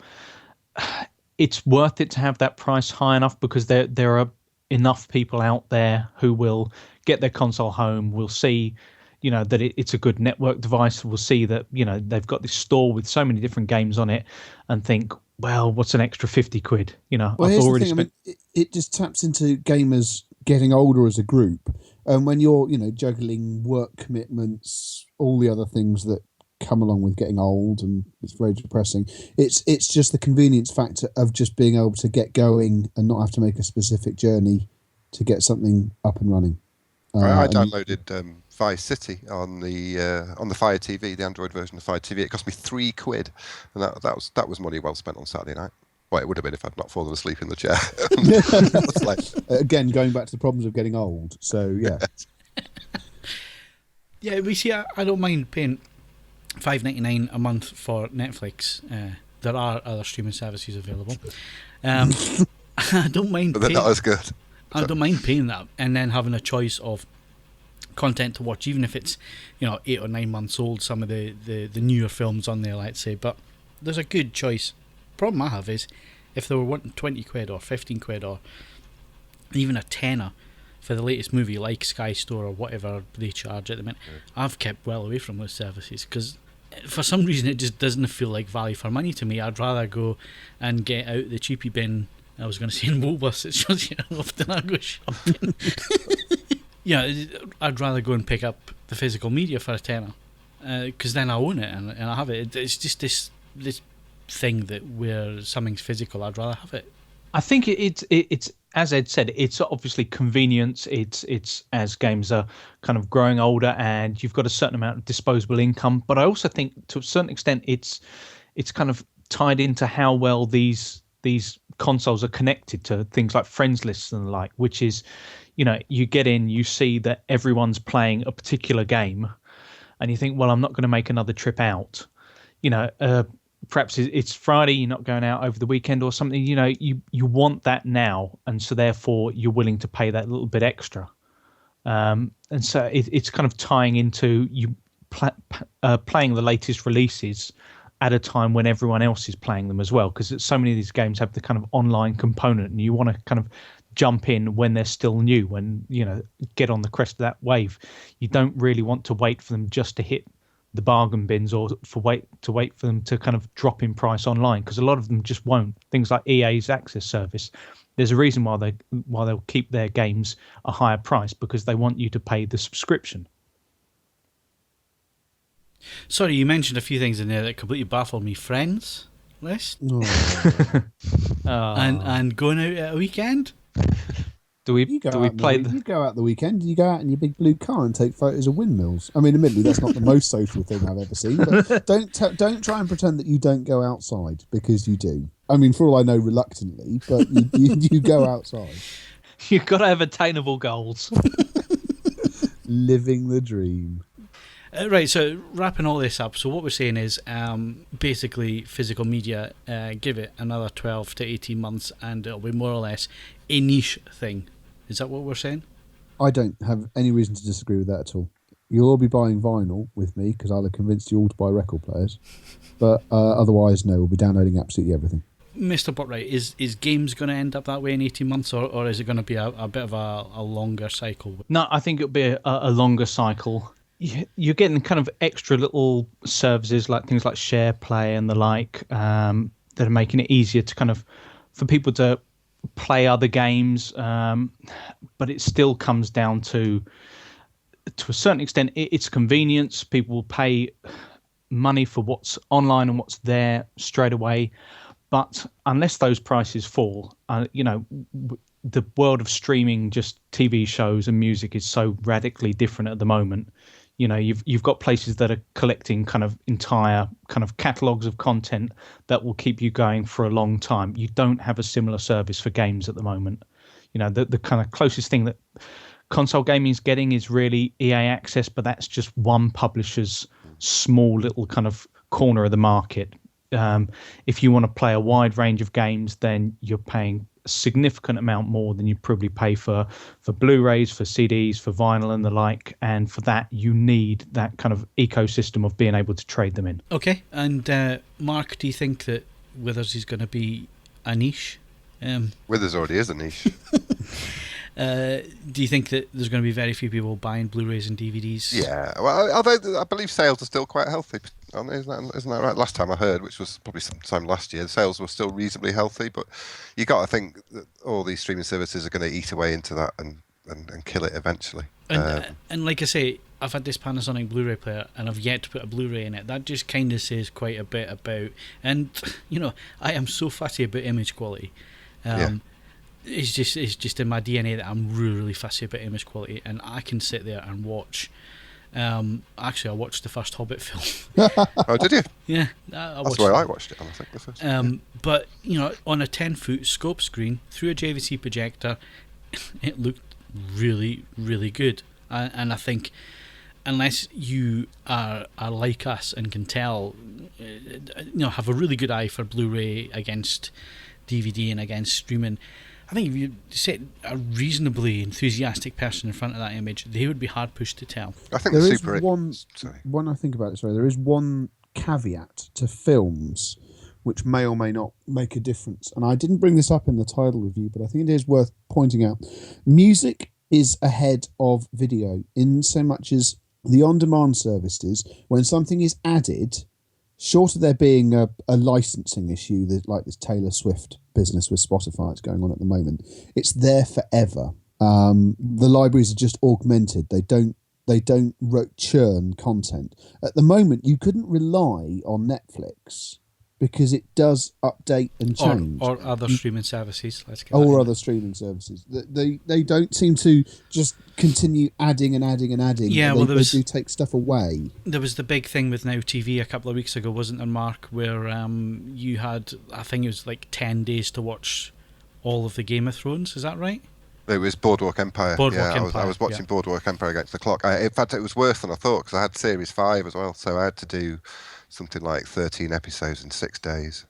it's worth it to have that price high enough because there are enough people out there who will get their console home, will see, that it's a good network device, will see that, they've got this store with so many different games on it and think, well, what's an extra 50 quid? Well, I've here's already the thing. spent. I mean, it just taps into gamers getting older as a group. And when you're, juggling work commitments, all the other things that come along with getting old, and it's very depressing. It's just the convenience factor of just being able to get going and not have to make a specific journey to get something up and running. I downloaded Vice City on the Fire TV, the Android version of Fire TV. It cost me £3, and that was money well spent on Saturday night. Well, it would have been if I'd not fallen asleep in the chair. It's like, again, going back to the problems of getting old. So yeah, yeah. We see. I don't mind paying $5.99 a month for Netflix. There are other streaming services available. I don't mind. But they're not as good. I don't mind paying that and then having a choice of content to watch, even if it's 8 or 9 months old. Some of the newer films on there, let's say, but there's a good choice. Problem I have is if they were wanting 20 quid or 15 quid or even a tenner for the latest movie like Sky Store or whatever they charge at the minute, I've kept well away from those services because for some reason it just doesn't feel like value for money to me. I'd rather go and get out the cheapy bin. I was going to say in Woolworths, it's just often I go shopping. I'd rather go and pick up the physical media for a tenner because then I own it and I have it. It's just this thing that where something's physical, I'd rather have it. I think it's as Ed said, it's obviously convenience. It's as games are kind of growing older and you've got a certain amount of disposable income. But I also think to a certain extent it's kind of tied into how well these consoles are connected to things like friends lists and the like, which is, you get in, you see that everyone's playing a particular game and you think, well, I'm not going to make another trip out. Perhaps it's Friday, you're not going out over the weekend or something, you want that now. And so therefore you're willing to pay that little bit extra. And so it's kind of tying into you playing the latest releases at a time when everyone else is playing them as well. Because so many of these games have the kind of online component and you want to kind of jump in when they're still new and, get on the crest of that wave. You don't really want to wait for them just to hit the bargain bins or wait for them to kind of drop in price online, because a lot of them just won't. Things like EA's Access service, there's a reason why they'll keep their games a higher price, because they want you to pay the subscription. Sorry, you mentioned a few things in there that completely baffled me. Friends list and going out at a weekend. You go out the weekend, you go out in your big blue car and take photos of windmills. I mean, admittedly, that's not the most social thing I've ever seen, but don't try and pretend that you don't go outside, because you do. I mean, for all I know, reluctantly, but you go outside. You've got to have attainable goals. Living the dream. Right, so wrapping all this up, so what we're saying is basically physical media, give it another 12 to 18 months and it'll be more or less a niche thing. Is that what we're saying? I don't have any reason to disagree with that at all. You'll all be buying vinyl with me because I'll have convinced you all to buy record players. But otherwise, no, we'll be downloading absolutely everything. Mr. Botwright, is games going to end up that way in 18 months or is it going to be a bit of a longer cycle? No, I think it'll be a longer cycle. You're getting kind of extra little services like things like Share Play and the like that are making it easier to kind of for people to play other games, but it still comes down to a certain extent it's convenience. People will pay money for what's online and what's there straight away, but unless those prices fall, the world of streaming, just TV shows and music, is so radically different at the moment. You've got places that are collecting kind of entire kind of catalogs of content that will keep you going for a long time. You don't have a similar service for games at the moment. The kind of closest thing that console gaming is getting is really EA Access, but that's just one publisher's small little kind of corner of the market. If you want to play a wide range of games, then you're paying a significant amount more than you probably pay for Blu-rays, for CDs, for vinyl and the like. And for that, you need that kind of ecosystem of being able to trade them in. Okay, and Mark, do you think that Withers is going to be a niche? Withers already is a niche. Do you think that there's going to be very few people buying Blu-rays and DVDs? Yeah, well, although I believe sales are still quite healthy. Isn't that right? Last time I heard, which was probably sometime last year, the sales were still reasonably healthy. But you got to think that all these streaming services are going to eat away into that and kill it eventually. And like I say, I've had this Panasonic Blu-ray player and I've yet to put a Blu-ray in it. That just kind of says quite a bit about, and I am so fussy about image quality. It's just in my DNA that I'm really, really fussy about image quality, and I can sit there and watch. Actually, I watched the first Hobbit film. Oh, did you? Yeah, that's why I watched it on. I think the first. But on a 10-foot scope screen through a JVC projector, it looked really, really good. And I think, unless you are like us and can tell, have a really good eye for Blu-ray against DVD and against streaming, I think if you set a reasonably enthusiastic person in front of that image, they would be hard pushed to tell. I think there the is Super one I think about it. Sorry, there is one caveat to films which may or may not make a difference, and I didn't bring this up in the title review, but I think it is worth pointing out. Music is ahead of video in so much as the on-demand services, when something is added, short of there being a licensing issue, like this Taylor Swift business with Spotify that's going on at the moment, it's there forever. The libraries are just augmented. They don't churn content. At the moment, you couldn't rely on Netflix because it does update and change. Or other streaming services. Other streaming services. They don't seem to just continue adding and adding and adding. Yeah, they do take stuff away. There was the big thing with Now TV a couple of weeks ago, wasn't there, Mark, where you had, I think it was like 10 days to watch all of the Game of Thrones. Is that right? It was Boardwalk Empire. Empire. I was watching Boardwalk Empire Against the Clock. In fact, it was worse than I thought because I had Series 5 as well, so I had to do something like 13 episodes in 6 days,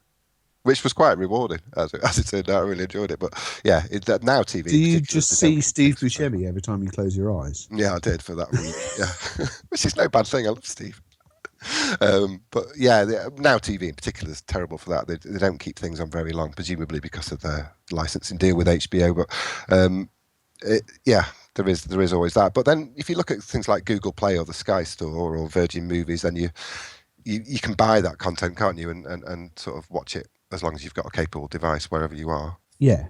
which was quite rewarding, as it turned out. I really enjoyed it. But yeah, Now TV. Do you just see Steve Buscemi every time you close your eyes? Yeah, I did for that one. Yeah, which is no bad thing. I love Steve. But yeah, Now TV in particular is terrible for that. They don't keep things on very long, presumably because of their licensing deal with HBO. But there is always that. But then if you look at things like Google Play or the Sky Store or Virgin Movies, then you can buy that content, can't you, and sort of watch it as long as you've got a capable device wherever you are. Yeah.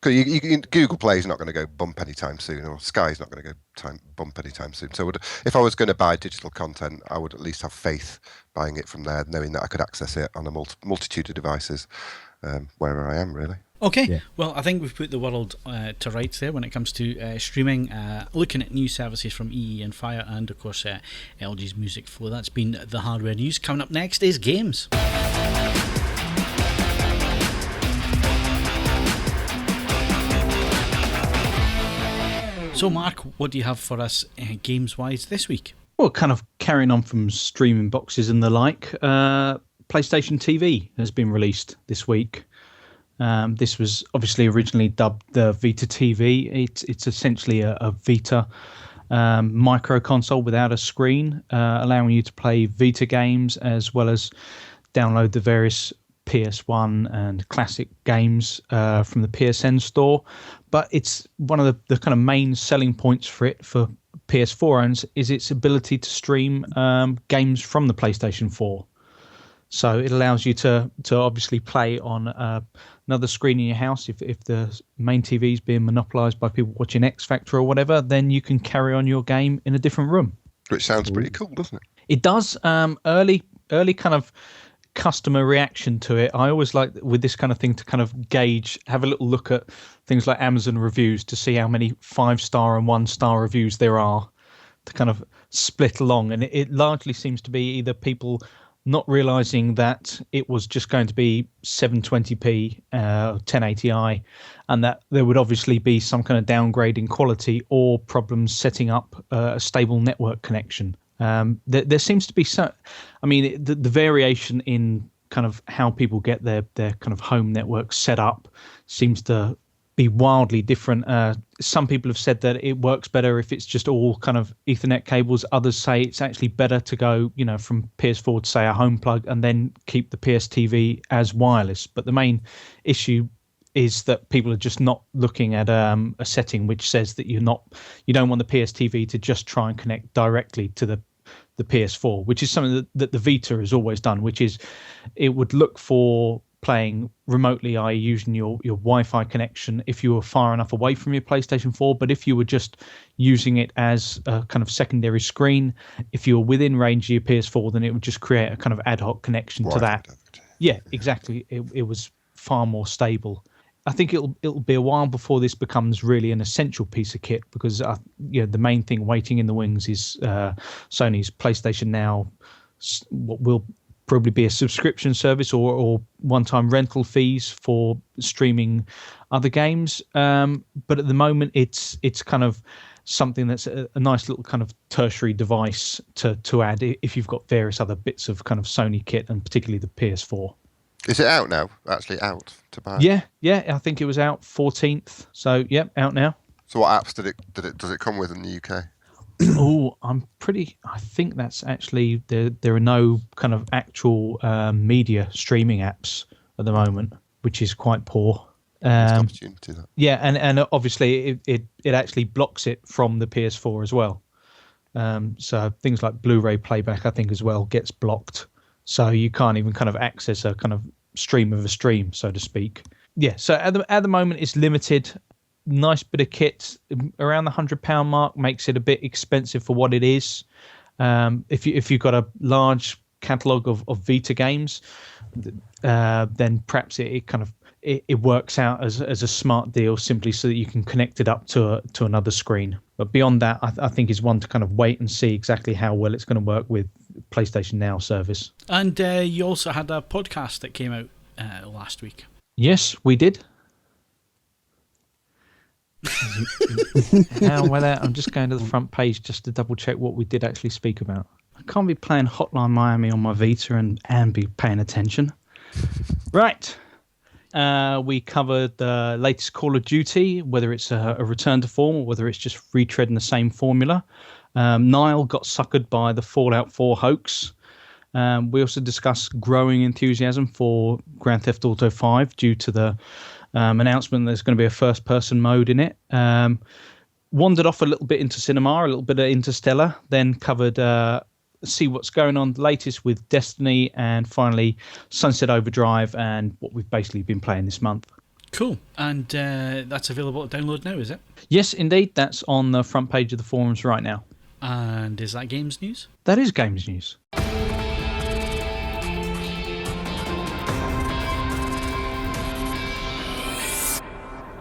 Google Play is not going to go bump anytime soon, or Sky is not going to go bump anytime soon. So if I was going to buy digital content, I would at least have faith buying it from there, knowing that I could access it on a multitude of devices wherever I am, really. Okay, yeah. Well, I think we've put the world to rights there when it comes to streaming, looking at new services from EE and Fire, and of course LG's Music Flow. That's been the hardware news. Coming up next is games. So, Mark, what do you have for us games-wise this week? Well, kind of carrying on from streaming boxes and the like, PlayStation TV has been released this week. This was obviously originally dubbed the Vita TV. It's essentially a Vita micro console without a screen, allowing you to play Vita games as well as download the various PS1 and classic games from the PSN store. But it's one of the kind of main selling points for it for PS4 owners is its ability to stream games from the PlayStation 4. So it allows you to obviously play on another screen in your house. If the main TV is being monopolised by people watching X Factor or whatever, then you can carry on your game in a different room. Which sounds pretty cool, doesn't it? It does. Early kind of customer reaction to it. I always like with this kind of thing to kind of gauge, have a little look at things like Amazon reviews to see how many 5-star and 1-star reviews there are to kind of split along. And it largely seems to be either people not realizing that it was just going to be 720p, 1080i, and that there would obviously be some kind of downgrade in quality or problems setting up a stable network connection. There seems to be the variation in kind of how people get their kind of home network set up seems to be wildly different. Some people have said that it works better if it's just all kind of Ethernet cables. Others say it's actually better to go, from PS4 to say a home plug and then keep the PSTV as wireless. But the main issue is that people are just not looking at a setting which says that you don't want the PSTV to just try and connect directly to the PS4, which is something that the Vita has always done, which is it would look for playing remotely, i.e. using your Wi-Fi connection if you were far enough away from your PlayStation 4. But if you were just using it as a kind of secondary screen, if you were within range of your PS4, then it would just create a kind of ad hoc connection to that. Yeah, exactly. It was far more stable. I think it'll be a while before this becomes really an essential piece of kit, because the main thing waiting in the wings is Sony's PlayStation Now, what will probably be a subscription service or one-time rental fees for streaming other games. But at the moment, it's kind of something that's a nice little kind of tertiary device to add if you've got various other bits of kind of Sony kit, and particularly the PS4. Is it out now? Actually out to buy? Yeah. I think it was out 14th. So out now. So what apps does it come with in the UK? I think that's actually there are no kind of actual media streaming apps at the moment, which is quite poor. Opportunity, that. Yeah, and obviously it actually blocks it from the PS4 as well. So things like Blu-ray playback, I think, as well gets blocked. So you can't even kind of access a kind of stream of a stream, so to speak. Yeah, so at the moment it's limited. Nice bit of kit around the £100 mark, makes it a bit expensive for what it is. If you've got a large catalogue of Vita games, then perhaps it works out as a smart deal, simply so that you can connect it up to another screen. But beyond that, I think is one to kind of wait and see exactly how well it's going to work with PlayStation Now service. And you also had a podcast that came out last week. Yes, we did. I'm just going to the front page just to double check what we did actually speak about. I can't be playing Hotline Miami on my Vita and be paying attention. Right. We covered the latest Call of Duty, whether it's a return to form or whether it's just retreading the same formula. Niall got suckered by the Fallout 4 hoax. We also discussed growing enthusiasm for Grand Theft Auto 5 due to the announcement there's going to be a first-person mode in it. Wandered off a little bit into cinema, a little bit of Interstellar, then covered see what's going on the latest with Destiny, and finally Sunset Overdrive and what we've basically been playing this month. Cool. And that's available to download now, is it? Yes, indeed. That's on the front page of the forums right now. And is that games news? That is games news.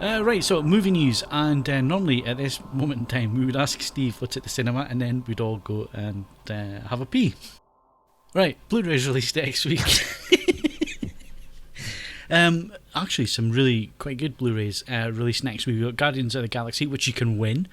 Right, so movie news, and normally at this moment in time we would ask Steve what's at the cinema, and then we'd all go and have a pee. Right, Blu-ray's released next week. Actually, some really quite good Blu-rays released next week. We've got Guardians of the Galaxy, which you can win.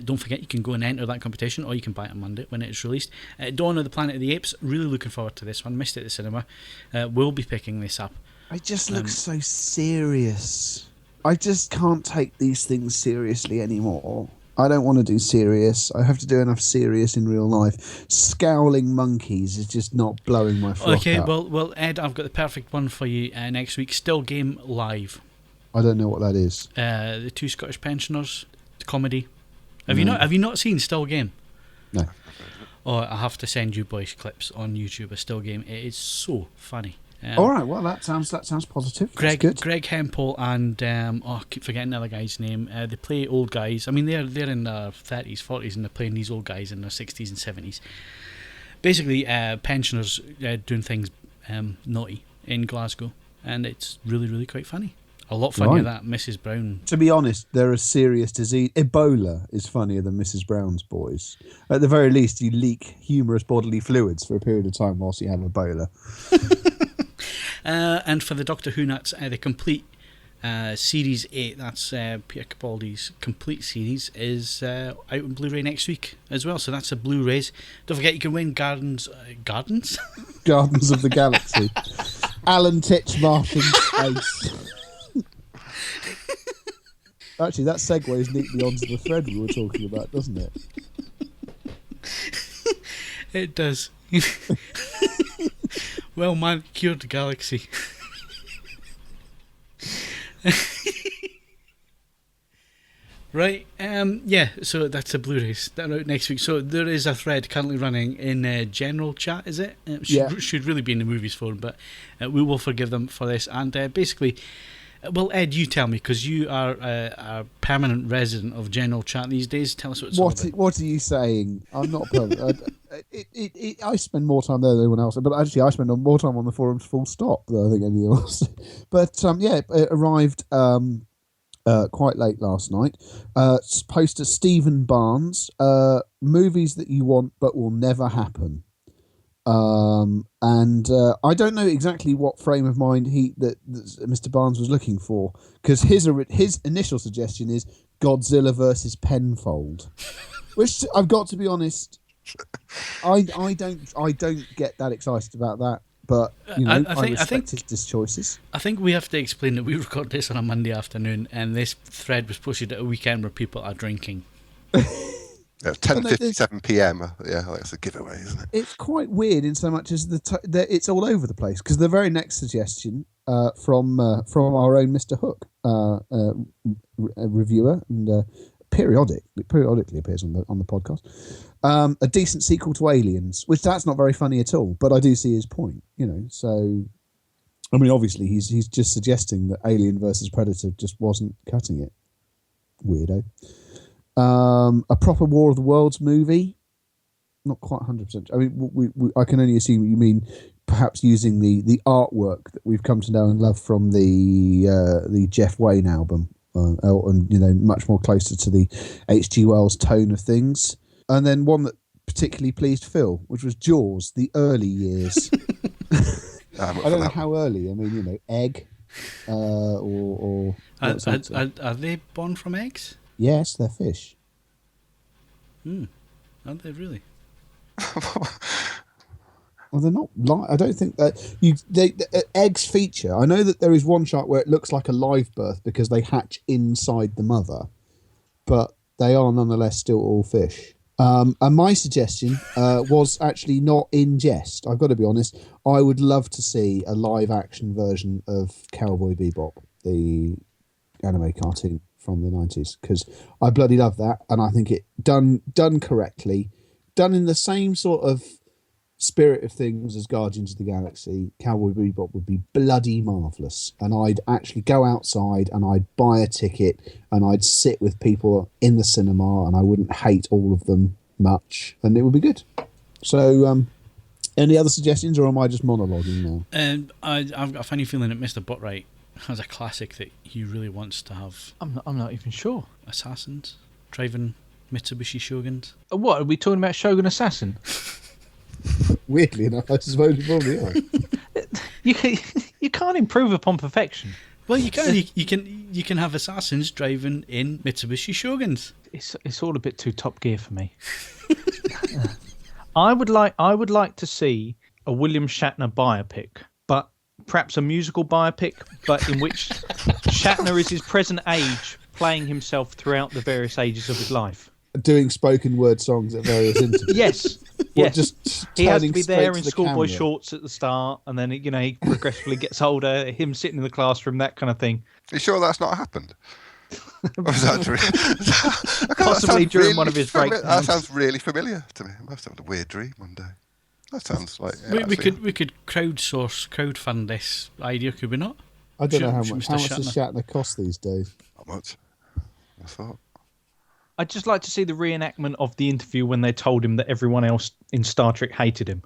Don't forget, you can go and enter that competition, or you can buy it on Monday when it's released. Dawn of the Planet of the Apes, really looking forward to this one. Missed it at the cinema. We'll be picking this up. It just looks so serious. I just can't take these things seriously anymore. I don't want to do serious. I have to do enough serious in real life. Scowling monkeys is just not blowing my frock Okay, up. well, Ed, I've got the perfect one for you next week. Still Game Live. I don't know what that is. The two Scottish pensioners, the comedy. Have you not seen Still Game? No. Oh, I have to send you boys clips on YouTube of Still Game. It is so funny. All right, well that sounds positive. Greg Hempel and I keep forgetting the other guy's name. They play old guys. I mean, they're in their 30s, 40s, and they're playing these old guys in their 60s and 70s. Basically, pensioners doing things naughty in Glasgow, and it's really, really quite funny. A lot funnier than Mrs. Brown. To be honest, they're a serious disease. Ebola is funnier than Mrs. Brown's Boys. At the very least, you leak humorous bodily fluids for a period of time whilst you have Ebola. And for the Doctor Who nuts, the complete Series 8, that's Peter Capaldi's complete series, is out on Blu-ray next week as well. So that's a Blu-rays. Don't forget, you can win Gardens of the Galaxy. Alan Titchmarsh in space. Actually, that segues neatly onto the thread we were talking about, doesn't it? It does. Well, man, cured the galaxy. Right, yeah, so that's a Blu-rays. They're out next week. So there is a thread currently running in general chat, is it? Should really be in the movies forum, but we will forgive them for this. And basically, well, Ed, you tell me, because you are a permanent resident of general chat these days. Tell us what it's all about. What are you saying? I'm not permanent. I spend more time there than anyone else, but actually I spend more time on the forums full stop than I think anyone else. But yeah, it arrived quite late last night. Poster Stephen Barnes, movies that you want but will never happen. And I don't know exactly what frame of mind that Mr. Barnes was looking for, because his initial suggestion is Godzilla versus Penfold, which I've got to be honest, I don't get that excited about that. But I respect his choices. I think we have to explain that we record this on a Monday afternoon, and this thread was posted at a weekend where people are drinking. 10:57 p.m. Yeah, that's a giveaway, isn't it? It's quite weird in so much as it's all over the place, because the very next suggestion from our own Mr. Hook, a reviewer and periodically appears on the podcast, a decent sequel to Aliens, which that's not very funny at all, but I do see his point. So I mean, obviously he's just suggesting that Alien versus Predator just wasn't cutting it. Weirdo. A proper War of the Worlds movie, not quite 100%. I mean, I can only assume you mean perhaps using the artwork that we've come to know and love from the Jeff Wayne album, and much more closer to the H.G. Wells tone of things. And then one that particularly pleased Phil, which was Jaws, the early years. I don't know how early. I mean, egg, or are they born from eggs? Yes, they're fish. Aren't they really? Well, they're not. I don't think that eggs feature. I know that there is one shot where it looks like a live birth because they hatch inside the mother, but they are nonetheless still all fish. And my suggestion was actually not in jest. I've got to be honest. I would love to see a live action version of Cowboy Bebop, the anime cartoon from the 90s, because I bloody love that, and I think it done correctly, done in the same sort of spirit of things as Guardians of the Galaxy. Cowboy Bebop would be bloody marvellous, and I'd actually go outside and I'd buy a ticket and I'd sit with people in the cinema and I wouldn't hate all of them much, and it would be good. So any other suggestions, or am I just monologuing now? I've got a funny feeling that Mr. Botwright has a classic that he really wants to have. I'm not even sure. Assassins driving Mitsubishi Shoguns. What are we talking about? Shogun Assassin? Weirdly enough, I suppose we probably are. You can't improve upon perfection. Well, you can. You can have assassins driving in Mitsubishi Shoguns. It's all a bit too Top Gear for me. I would like to see a William Shatner biopic, but perhaps a musical biopic, but in which Shatner is his present age, playing himself throughout the various ages of his life, doing spoken word songs at various interviews. Yes. Yes. Just he has to be there in the schoolboy camera. shorts at the start, and then he progressively gets older. Him sitting in the classroom, that kind of thing. Are you sure that's not happened? Or is that Possibly during one of his breaks. That sounds really familiar to me. I must have had a weird dream one day. That sounds like we could crowdfund this idea, could we not? I don't know how much does Shatner cost these days. Not much, I thought. I'd just like to see the reenactment of the interview when they told him that everyone else in Star Trek hated him.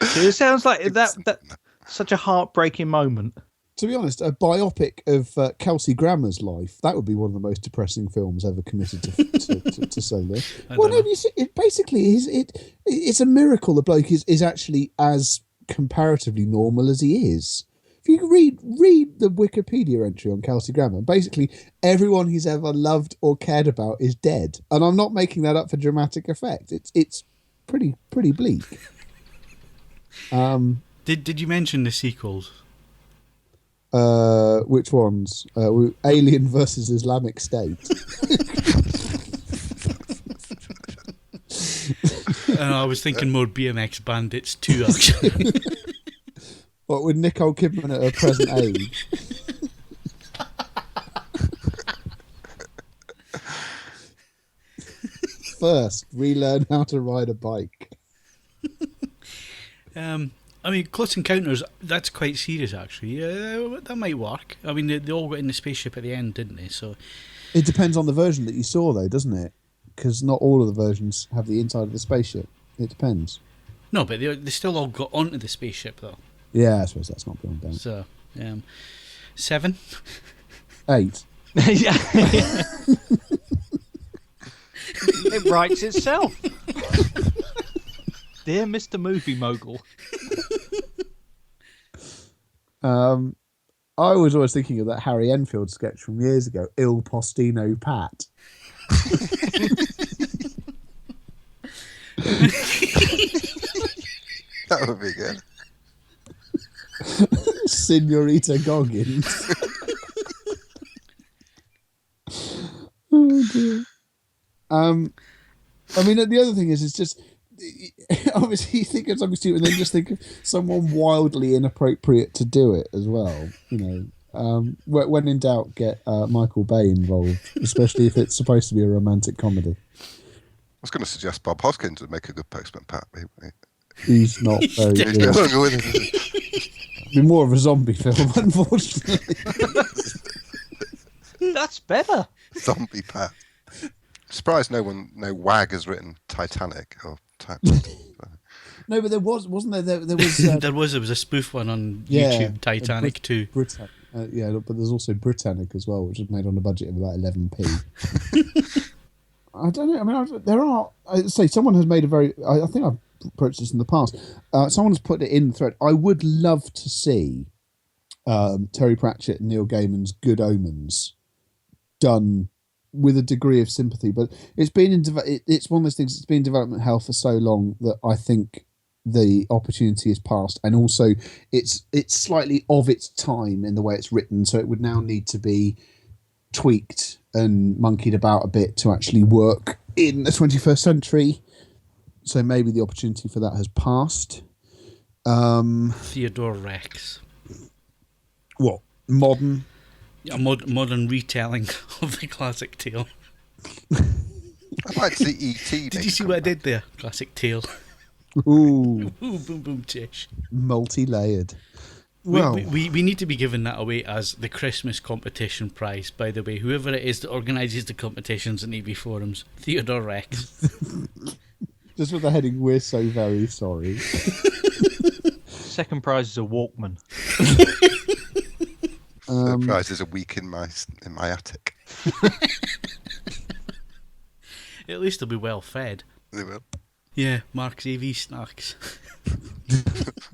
It sounds like that such a heartbreaking moment. To be honest, a biopic of Kelsey Grammer's life, that would be one of the most depressing films ever committed to solo. Well, no, you see, it basically is. It's a miracle the bloke is actually as comparatively normal as he is. If you read the Wikipedia entry on Kelsey Grammer, basically everyone he's ever loved or cared about is dead, and I'm not making that up for dramatic effect. It's pretty bleak. Did you mention the sequels? Which ones? Alien versus Islamic State. I was thinking more BMX Bandits 2, actually. What, with Nicole Kidman at her present age? First, relearn how to ride a bike. I mean, Close Encounters, that's quite serious, actually. That might work. I mean, they all got in the spaceship at the end, didn't they? So it depends on the version that you saw, though, doesn't it? Because not all of the versions have the inside of the spaceship. It depends. No, but they still all got onto the spaceship, though. Yeah, I suppose that's not beyond doubt. So, 7? 8. Yeah. It writes itself. Dear Mr. Movie Mogul. I was always thinking of that Harry Enfield sketch from years ago, Il Postino Pat. That would be good. Senorita Goggins. Oh dear. I mean, the other thing is, it's just obviously you think of something stupid, and then just think of someone wildly inappropriate to do it as well. You know, when in doubt, get Michael Bay involved, especially if it's supposed to be a romantic comedy. I was going to suggest Bob Hoskins would make a good postman, Pat. He's not very He's good. no longer with us. It'd be more of a zombie film, unfortunately. That's better. Zombie Pat. Surprised no wag has written Titanic or Titanic. No, but wasn't there? There was. There was a spoof one on YouTube, Titanic 2. Yeah, but there's also Britannic as well, which was made on a budget of about 11p. I don't know. I mean, there are. I say someone has made a very. I think I've approached this in the past. Someone has put it in the thread. I would love to see Terry Pratchett and Neil Gaiman's Good Omens done with a degree of sympathy, but it's been it's one of those things. It's been in development hell for so long that I think the opportunity is past, and also it's slightly of its time in the way it's written. So it would now need to be tweaked and monkeyed about a bit to actually work in the 21st century. So maybe the opportunity for that has passed. Theodore Rex. What? Modern? A modern retelling of the classic tale. I'd like to see E.T. Did you see what I did there? Classic tale. Ooh. Ooh, boom, boom, tish. Multi-layered. Well, we need to be giving that away as the Christmas competition prize, by the way. Whoever it is that organises the competitions in AVForums, Theodore Rex. just with the heading, we're so very sorry. Second prize is a Walkman. Third prize is a week in my attic. At least they'll be well fed. They will. Yeah, Mark's AV snacks.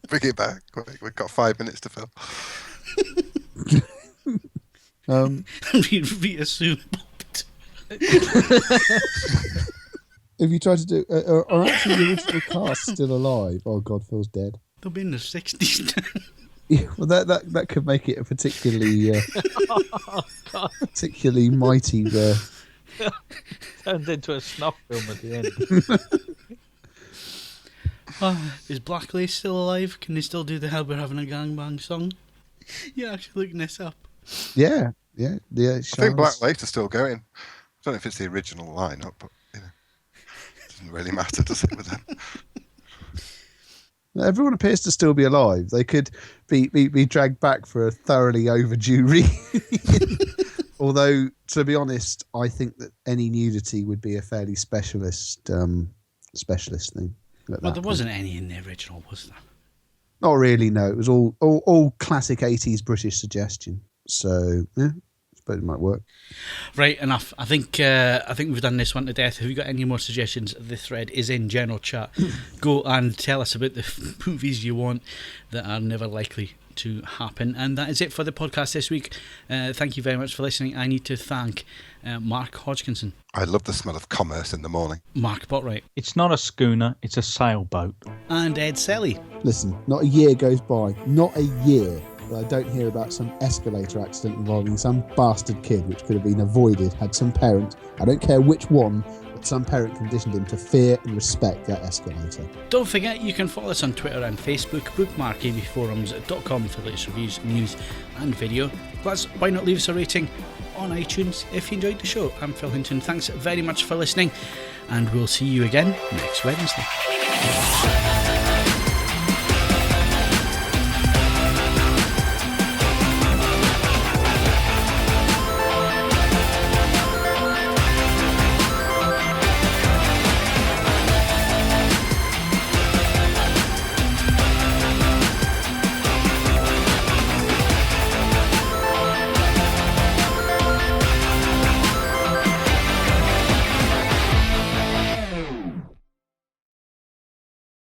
Bring it back. We've got 5 minutes to fill. Reassume. If you try to do, are actually the original cast still alive? Oh God, Phil's dead. They'll be in their 60s now. Yeah, well, that could make it a particularly particularly mighty. Turned into a snuff film at the end. Is Black Lace still alive? Can they still do the Hell We're Having a Gangbang song? You're actually looking this up. Yeah. I think Black Lace is still going. I don't know if it's the original lineup, but it doesn't really matter, does it, with them? Everyone appears to still be alive. They could be dragged back for a thoroughly overdue reunion. Although, to be honest, I think that any nudity would be a fairly specialist thing. Well, there wasn't any in the original, was there? Not really, no. It was all classic 80s British suggestion. So, yeah, I suppose it might work. Right, enough. I think we've done this one to death. Have you got any more suggestions? The thread is in general chat. Go and tell us about the movies you want that are never likely to happen. And that is it for the podcast this week. Thank you very much for listening. I need to thank Mark Hodgkinson. I love the smell of commerce in the morning. Mark Botwright. It's not a schooner, it's a sailboat. And Ed Selly. Listen, not a year goes by. Not a year that I don't hear about some escalator accident involving some bastard kid which could have been avoided had some parent, I don't care which one, but some parent conditioned him to fear and respect that escalator. Don't forget you can follow us on Twitter and Facebook, bookmark avforums.com for latest reviews, news and video. Plus, why not leave us a rating on iTunes if you enjoyed the show. I'm Phil Hinton, thanks very much for listening, and we'll see you again next Wednesday.